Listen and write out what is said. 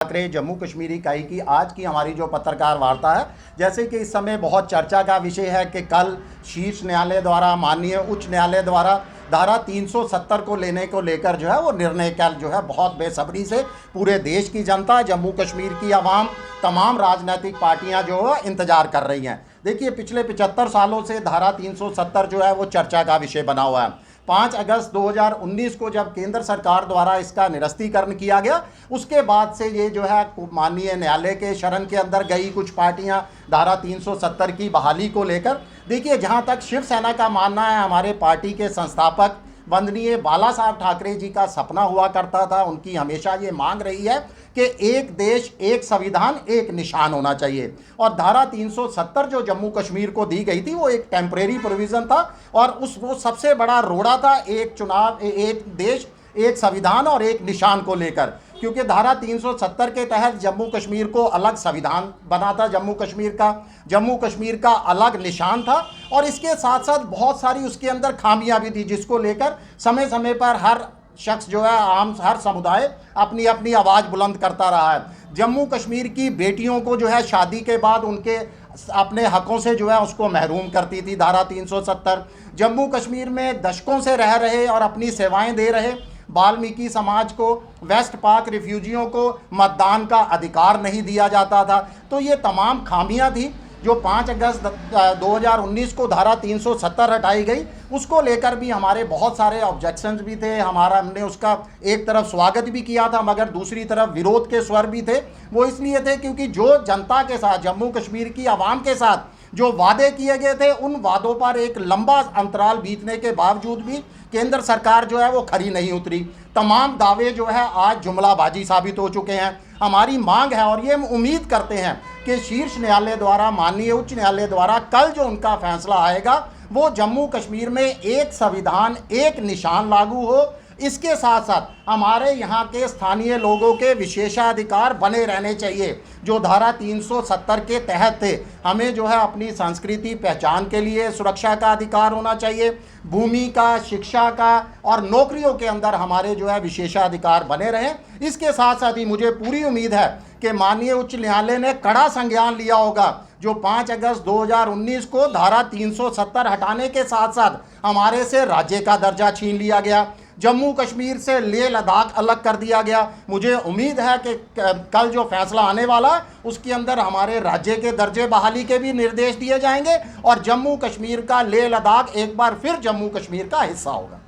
ठाकरे जम्मू कश्मीर इकाई की आज की हमारी जो पत्रकार वार्ता है, जैसे कि इस समय बहुत चर्चा का विषय है कि कल शीर्ष न्यायालय द्वारा, माननीय उच्च न्यायालय द्वारा धारा 370 को लेने को लेकर जो है वो निर्णय कल जो है बहुत बेसब्री से पूरे देश की जनता, जम्मू कश्मीर की आवाम, तमाम राजनीतिक पार्टियां जो है इंतजार कर रही हैं। देखिए, पिछले 75 सालों से धारा 370 जो है वो चर्चा का विषय बना हुआ है। 5 अगस्त 2019 को जब केंद्र सरकार द्वारा इसका निरस्तीकरण किया गया, उसके बाद से ये जो है माननीय न्यायालय के शरण के अंदर गई कुछ पार्टियां धारा 370 की बहाली को लेकर। देखिए, जहां तक शिवसेना का मानना है, हमारे पार्टी के संस्थापक वंदनीय बाला साहब ठाकरे जी का सपना हुआ करता था, उनकी हमेशा ये मांग रही है कि एक देश, एक संविधान, एक निशान होना चाहिए। और धारा 370 जो जम्मू कश्मीर को दी गई थी वो एक टेम्परेरी प्रोविज़न था और वो सबसे बड़ा रोड़ा था एक चुनाव, एक देश, एक संविधान और एक निशान को लेकर। क्योंकि धारा 370 के तहत जम्मू कश्मीर को अलग संविधान बना था, जम्मू कश्मीर का अलग निशान था और इसके साथ साथ बहुत सारी उसके अंदर खामियां भी थी, जिसको लेकर समय समय पर हर शख्स जो है, हर समुदाय अपनी अपनी आवाज़ बुलंद करता रहा है। जम्मू कश्मीर की बेटियों को जो है शादी के बाद उनके अपने हकों से जो है उसको महरूम करती थी धारा 370। जम्मू कश्मीर में दशकों से रह रहे और अपनी सेवाएं दे रहे वाल्मीकि समाज को, वेस्ट पाक रिफ्यूजियों को मतदान का अधिकार नहीं दिया जाता था। तो ये तमाम खामियां थी जो 5 अगस्त 2019 को धारा 370 हटाई गई, उसको लेकर भी हमारे बहुत सारे ऑब्जेक्शंस भी थे। हमने उसका एक तरफ स्वागत भी किया था, मगर दूसरी तरफ विरोध के स्वर भी थे। वो इसलिए थे क्योंकि जो जनता के साथ, जम्मू कश्मीर की आवाम के साथ जो वादे किए गए थे, उन वादों पर एक लंबा अंतराल बीतने के बावजूद भी केंद्र सरकार जो है वो खरी नहीं उतरी। तमाम दावे जो है आज जुमलाबाजी साबित हो चुके हैं। हमारी मांग है और ये हम उम्मीद करते हैं कि शीर्ष न्यायालय द्वारा, माननीय उच्च न्यायालय द्वारा कल जो उनका फैसला आएगा वो जम्मू कश्मीर में एक संविधान, एक निशान लागू हो। इसके साथ साथ हमारे यहाँ के स्थानीय लोगों के विशेषाधिकार बने रहने चाहिए जो धारा 370 के तहत थे। हमें जो है अपनी संस्कृति पहचान के लिए सुरक्षा का अधिकार होना चाहिए, भूमि का, शिक्षा का और नौकरियों के अंदर हमारे जो है विशेषाधिकार बने रहें। इसके साथ साथ ही मुझे पूरी उम्मीद है कि माननीय उच्च न्यायालय ने कड़ा संज्ञान लिया होगा जो 5 अगस्त 2019 को धारा 370 हटाने के साथ साथ हमारे से राज्य का दर्जा छीन लिया गया, जम्मू कश्मीर से लेह लद्दाख अलग कर दिया गया। मुझे उम्मीद है कि कल जो फैसला आने वाला है उसके अंदर हमारे राज्य के दर्जे बहाली के भी निर्देश दिए जाएंगे और जम्मू कश्मीर का लेह लद्दाख एक बार फिर जम्मू कश्मीर का हिस्सा होगा।